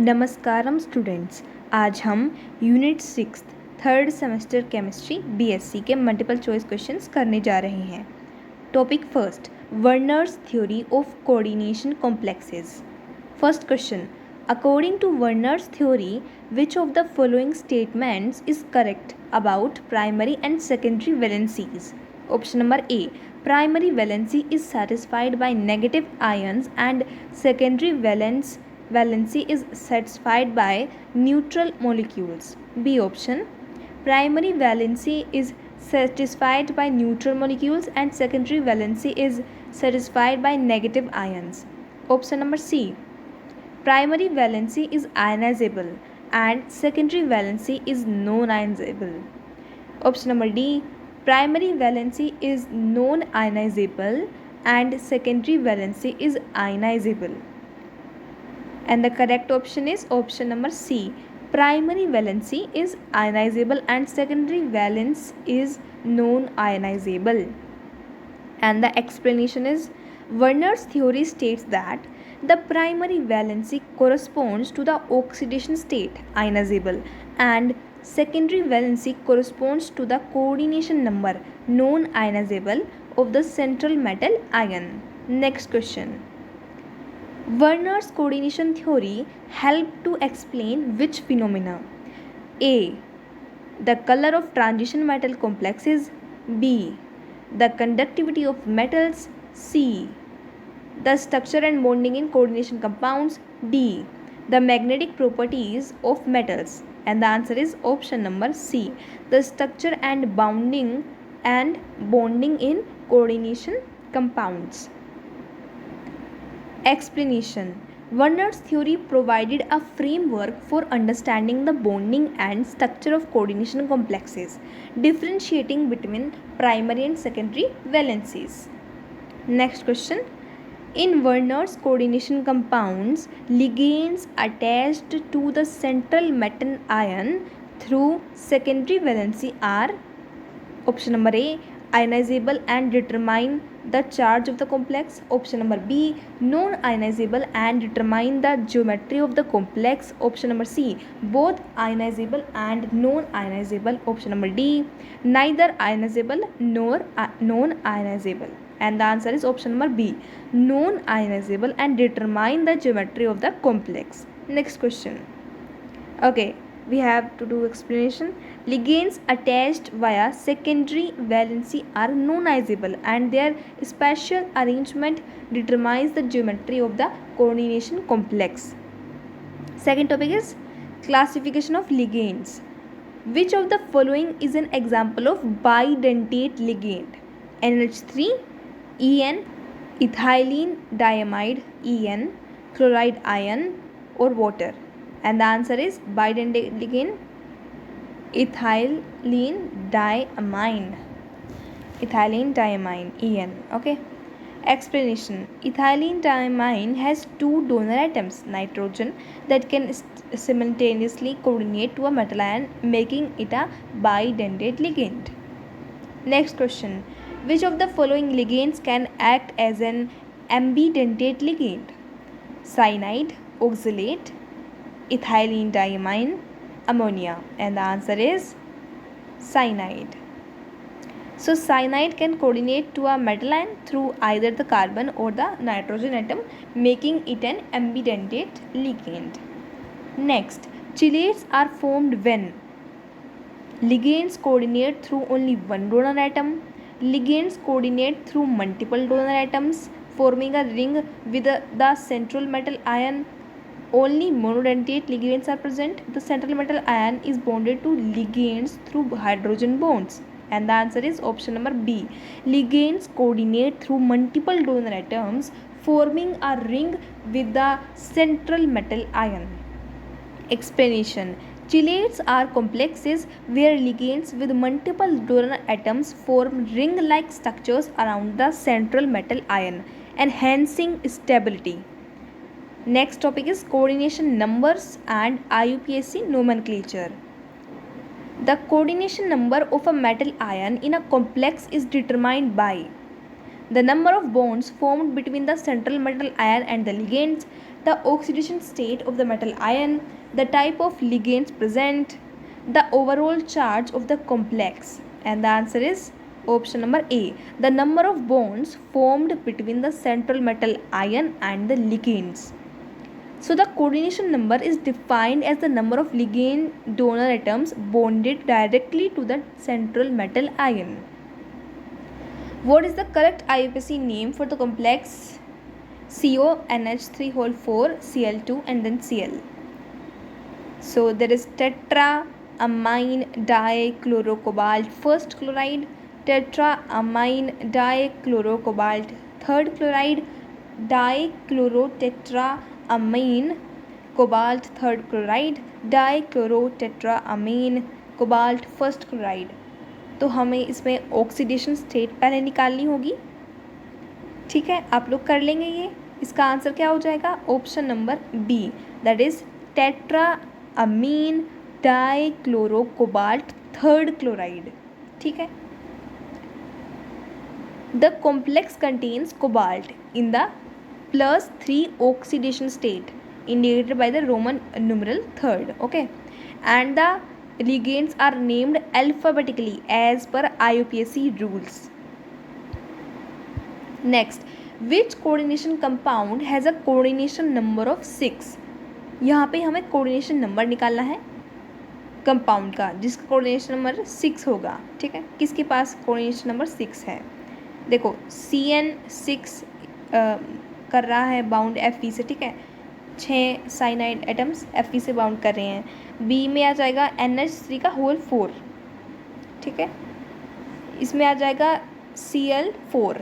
नमस्कारम students. आज हम unit 6 third semester chemistry BSc के मल्टीपल चॉइस क्वेश्चंस करने जा रहे हैं। Topic first, Werner's theory of coordination complexes. First question, according to Werner's theory which of the following statements is correct about primary and secondary valencies? Option number A, primary valency is satisfied by negative ions and secondary valency is satisfied by neutral molecules. B option, primary valency is satisfied by neutral molecules and secondary valency is satisfied by negative ions. Option number C, primary valency is ionizable and secondary valency is non-ionizable. Option number D, primary valency is non-ionizable and secondary valency is ionizable. And the correct option is option number C, primary valency is ionizable and secondary valence is non-ionizable. And the explanation is, Werner's theory states that the primary valency corresponds to the oxidation state, ionizable, and secondary valency corresponds to the coordination number, non-ionizable, of the central metal ion. Next question, Werner's coordination theory helped to explain which phenomena? A, the color of transition metal complexes. B, the conductivity of metals. C, the structure and bonding in coordination compounds. D, the magnetic properties of metals. And the answer is option number C, the structure and bonding in coordination compounds. Explanation, Werner's theory provided a framework for understanding the bonding and structure of coordination complexes, differentiating between primary and secondary valencies. Next question, in Werner's coordination compounds, ligands attached to the central metal ion through secondary valency are? Option number A, ionizable and determine the charge of the complex. Option number B, non-ionizable and determine the geometry of the complex. Option number C, both ionizable and non-ionizable. Option number D, neither ionizable nor non-ionizable. And the answer is option number B, non-ionizable and determine the geometry of the complex. Next question. Okay, we have to do explanation. Ligands attached via secondary valency are non-ionizable and their spatial arrangement determines the geometry of the coordination complex. Second topic is classification of ligands. Which of the following is an example of bidentate ligand? NH3, En, ethylene diamide, En, chloride ion, or water? And the answer is bidentate ligand, ethylene diamine, En. Okay. Explanation, ethylene diamine has two donor atoms, nitrogen, that can simultaneously coordinate to a metal ion, making it a bidentate ligand. Next question, which of the following ligands can act as an ambidentate ligand? Cyanide, oxalate, ethylene diamine, ammonia. And the answer is cyanide. So cyanide can coordinate to a metal ion through either the carbon or the nitrogen atom, making it an ambidentate ligand. Next, chelates are formed when ligands coordinate through only one donor atom, ligands coordinate through multiple donor atoms, forming a ring with the central metal ion. Only monodentate ligands are present. The central metal ion is bonded to ligands through hydrogen bonds. And the answer is option number B, ligands coordinate through multiple donor atoms, forming a ring with the central metal ion. Explanation, chelates are complexes where ligands with multiple donor atoms form ring-like structures around the central metal ion, enhancing stability. Next topic is coordination numbers and IUPAC nomenclature. The coordination number of a metal ion in a complex is determined by the number of bonds formed between the central metal ion and the ligands, the oxidation state of the metal ion, the type of ligands present, the overall charge of the complex. And the answer is option number A, the number of bonds formed between the central metal ion and the ligands. So the coordination number is defined as the number of ligand donor atoms bonded directly to the central metal ion. What is the correct IUPAC name for the complex CONH3 Cl2 and then Cl? So there is tetraamine dichlorocobalt first chloride, tetraamine dichlorocobalt third chloride, dichlorotetraamine cobalt third chloride, dichlorotetraamine cobalt first chloride. तो हमें इसमें oxidation state पहले निकालनी होगी. ठीक है, आप लोग कर लेंगे ये. इसका आंसर क्या हो जाएगा? Option number B, that is tetraammine dichlorocobalt third chloride. ठीक है. The complex contains cobalt in the +3 oxidation state indicated by the Roman numeral 3rd. Okay, and the ligands are named alphabetically as per IUPAC rules. Next, which coordination compound has a coordination number of 6? यहाँ पे हमें coordination number निकालना है compound का जिसका coordination number 6 होगा. ठीक है, किसके पास कोऑर्डिनेशन नंबर 6 है? देखो CN6 कर रहा है बाउंड Fe से. ठीक है, 6 साइनाइड एटम्स Fe से बाउंड कर रहे हैं. बी में आ जाएगा NH3 का होल 4. ठीक है, इसमें आ जाएगा Cl4,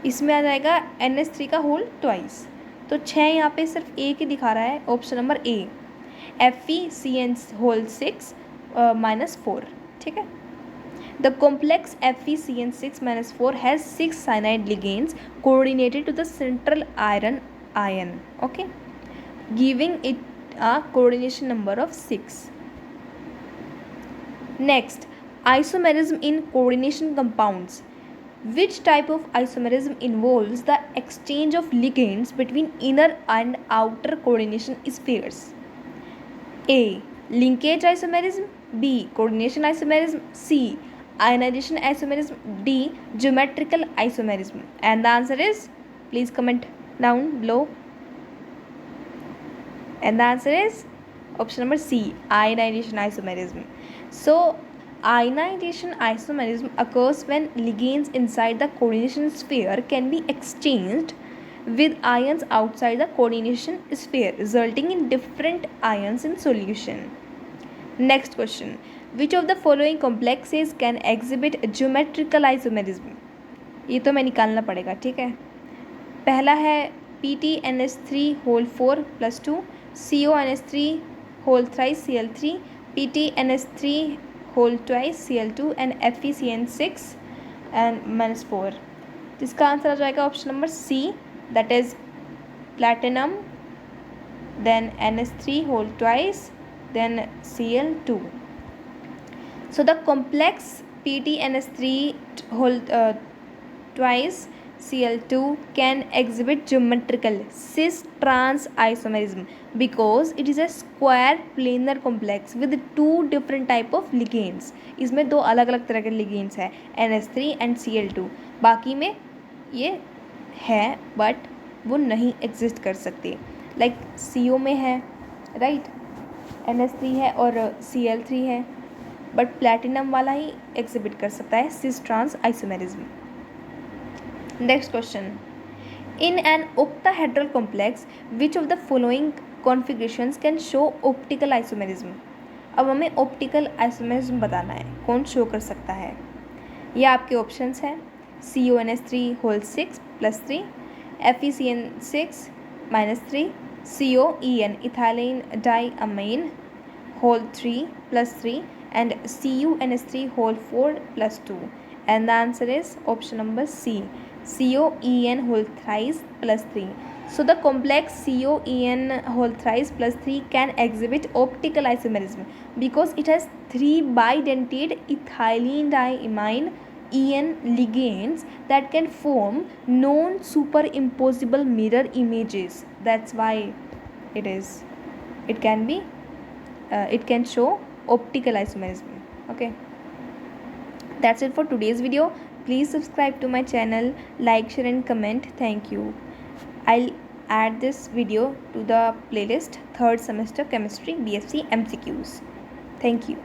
इसमें आ जाएगा NH3 का होल ट्वाइस. तो 6 यहाँ पे सिर्फ एक ही दिखा रहा है, ऑप्शन नंबर ए, FeCN6 -4. ठीक है, the complex FeCN6 has 6 cyanide ligands coordinated to the central iron ion. Okay, giving it a coordination number of 6. Next, isomerism in coordination compounds. Which type of isomerism involves the exchange of ligands between inner and outer coordination spheres? A, linkage isomerism, B, coordination isomerism, C, ionization isomerism, D, geometrical isomerism. And the answer is, please comment down below. And the answer is option number C, ionization isomerism. So ionization isomerism occurs when ligands inside the coordination sphere can be exchanged with ions outside the coordination sphere, resulting in different ions in solution. Next question, which of the following complexes can exhibit geometrical isomerism? ये तो मैं निकालना पड़ेगा. ठीक है, पहला है PTNH3 + 2, CONH3 thrice Cl3, PTNH3 twice Cl2 and FeCN6 and -4. इसका आंसर आ जाएगा option number C, that is platinum, then NH3 twice, then Cl2. So the complex PTNH3 twice Cl2 can exhibit geometrical cis-trans isomerism because it is a square planar complex with 2 different type of ligands. इसमें 2 अलग अलग तरह के ligands है, NH3 and Cl2. बाकी में ये है बट वो नहीं एग्जिस्ट कर सकते. लाइक CO में है, राइट, NH3 है और Cl3 है, बट प्लैटिनम वाला ही एग्जिबिट कर सकता है cis-trans isomerism. Next question, in an octahedral complex which of the following configurations can show optical isomerism? अब हमें ऑप्टिकल आइसोमेरिज्म बताना है, कौन शो कर सकता है. ये आपके ऑप्शंस हैं CONH3 + 3, FeCN6 -3, COEN ethylene डाइअमीन 3 + 3 and CuNH3 + 2. And the answer is option number C, COEN thrice + 3. So the complex COEN thrice + 3 can exhibit optical isomerism because it has 3 bidentate ethylene diamine ion ligands that can form non-superimposable mirror images. That's why it can be it can show optical isomerism. Okay, that's it for today's video. Please subscribe to my channel, like, share and comment. Thank you. I'll add this video to the playlist third semester chemistry BSc MCQs. Thank you.